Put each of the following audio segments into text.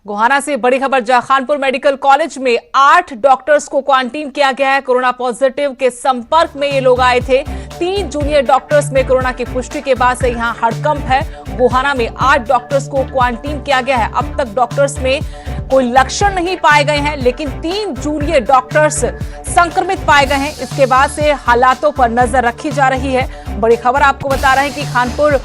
गोहाना से बड़ी खबर। खानपुर मेडिकल कॉलेज में 8 डॉक्टर्स को क्वारंटीन किया गया है। कोरोना पॉजिटिव के संपर्क में ये लोग आए थे। 3 जूनियर डॉक्टर्स में कोरोना की पुष्टि के बाद से यहां हड़कंप है। गोहाना में 8 डॉक्टर्स को क्वारंटीन किया गया है। अब तक डॉक्टर्स में कोई लक्षण नहीं पाए गए हैं, लेकिन 3 जूनियर डॉक्टर्स संक्रमित पाए गए हैं। इसके बाद से हालातों पर नजर रखी जा रही है। बड़ी खबर आपको बता रहे हैं कि खानपुर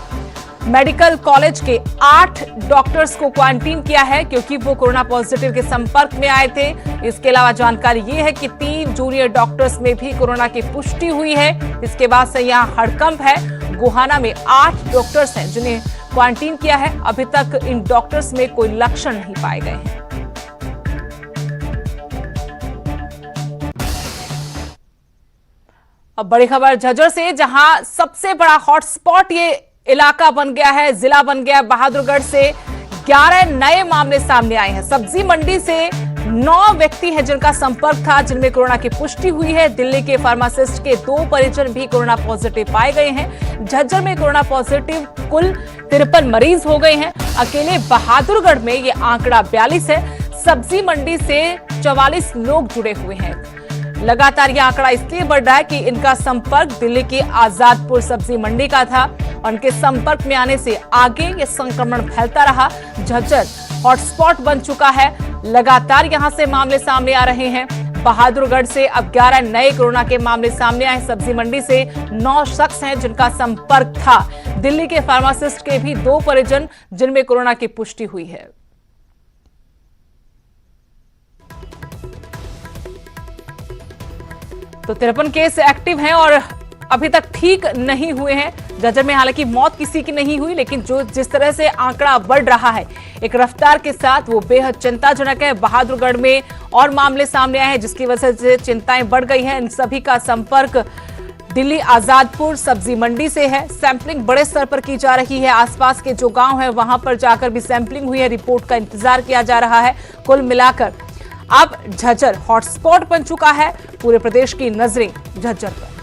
मेडिकल कॉलेज के 8 डॉक्टर्स को क्वारंटीन किया है, क्योंकि वो कोरोना पॉजिटिव के संपर्क में आए थे। इसके अलावा जानकारी ये है कि 3 जूनियर डॉक्टर्स में भी कोरोना की पुष्टि हुई है। इसके बाद से यहां हड़कंप है। गोहाना में 8 डॉक्टर्स हैं जिन्हें क्वारंटीन किया है। अभी तक इन डॉक्टर्स में कोई लक्षण नहीं पाए गए हैं। अब बड़ी खबर झज्जर से, जहां सबसे बड़ा हॉटस्पॉट ये इलाका बन गया है, जिला बन गया है। बहादुरगढ़ से 11 नए मामले सामने आए हैं। सब्जी मंडी से 9 व्यक्ति हैं जिनका संपर्क था, जिनमें कोरोना की पुष्टि हुई है। दिल्ली के फार्मासिस्ट के 2 परिजन भी कोरोना पॉजिटिव पाए गए हैं। झज्जर में कोरोना पॉजिटिव कुल 53 मरीज हो गए हैं। अकेले बहादुरगढ़ में ये आंकड़ा 42 है। सब्जी मंडी से 44 लोग जुड़े हुए हैं। लगातार यह आंकड़ा इसलिए बढ़ रहा है कि इनका संपर्क दिल्ली के आजादपुर सब्जी मंडी का था। उनके संपर्क में आने से आगे यह संक्रमण फैलता रहा। झज्जर हॉटस्पॉट बन चुका है। लगातार यहां से मामले सामने आ रहे हैं। बहादुरगढ़ से अब 11 नए कोरोना के मामले सामने आए। सब्जी मंडी से 9 शख्स हैं जिनका संपर्क था। दिल्ली के फार्मासिस्ट के भी 2 परिजन जिनमें कोरोना की पुष्टि हुई है। तो 53 केस एक्टिव हैं और अभी तक ठीक नहीं हुए हैं। झज्जर में हालांकि मौत किसी की नहीं हुई, लेकिन जिस तरह से आंकड़ा बढ़ रहा है एक रफ्तार के साथ, वो बेहद चिंताजनक है। बहादुरगढ़ में और मामले सामने आए हैं, जिसकी वजह से चिंताएं बढ़ गई हैं। इन सभी का संपर्क दिल्ली आजादपुर सब्जी मंडी से है। सैंपलिंग बड़े स्तर पर की जा रही है। आसपास के जो गांव है वहां पर जाकर भी सैंपलिंग हुई है। रिपोर्ट का इंतजार किया जा रहा है। कुल मिलाकर अब झज्जर हॉटस्पॉट बन चुका है। पूरे प्रदेश की नजरें झज्जर पर।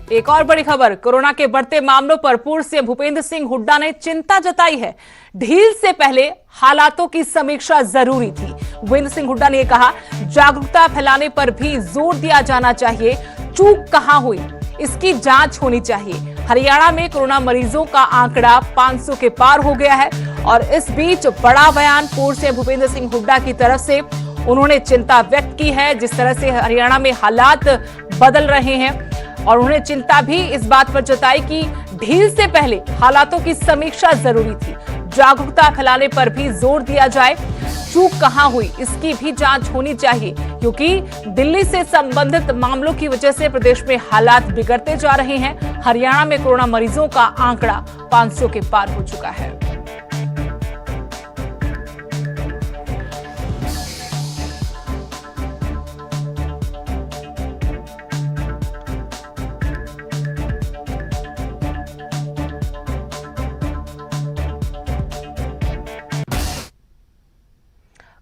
एक और बड़ी खबर, कोरोना के बढ़ते मामलों पर पूर्व सीएम भूपेंद्र सिंह हुड्डा ने चिंता जताई है। ढील से पहले हालातों की समीक्षा जरूरी थी। भूपेंद्र सिंह हुड्डा ने कहा, जागरूकता फैलाने पर भी जोर दिया जाना चाहिए। चूक कहां हुई, इसकी जांच होनी चाहिए। हरियाणा में कोरोना मरीजों का आंकड़ा 500 के पार हो गया है। और इस बीच बड़ा बयान पूर्व सीएम भूपेंद्र सिंह हुड्डा की तरफ से। उन्होंने चिंता व्यक्त की है जिस तरह से हरियाणा में हालात बदल रहे हैं, और उन्होंने चिंता भी इस बात पर जताई कि ढील से पहले हालातों की समीक्षा जरूरी थी। जागरूकता फैलाने पर भी जोर दिया जाए। चूक कहां हुई, इसकी भी जांच होनी चाहिए, क्योंकि दिल्ली से संबंधित मामलों की वजह से प्रदेश में हालात बिगड़ते जा रहे हैं। हरियाणा में कोरोना मरीजों का आंकड़ा 500 के पार हो चुका है।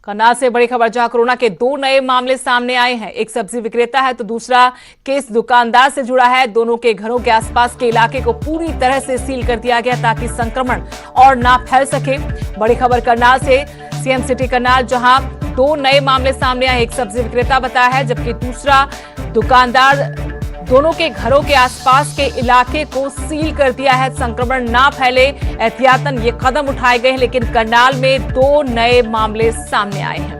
करनाल से बड़ी खबर, जहां कोरोना के 2 नए मामले सामने आए हैं। एक सब्जी विक्रेता है तो दूसरा केस दुकानदार से जुड़ा है। दोनों के घरों के आसपास के इलाके को पूरी तरह से सील कर दिया गया ताकि संक्रमण और ना फैल सके। बड़ी खबर करनाल से, सीएम सिटी करनाल, जहां 2 नए मामले सामने आए। एक सब्जी विक्रेता बताया है, जबकि दूसरा दुकानदार। दोनों के घरों के आसपास के इलाके को सील कर दिया है, संक्रमण ना फैले। एहतियातन ये कदम उठाए गए हैं, लेकिन करनाल में 2 नए मामले सामने आए हैं।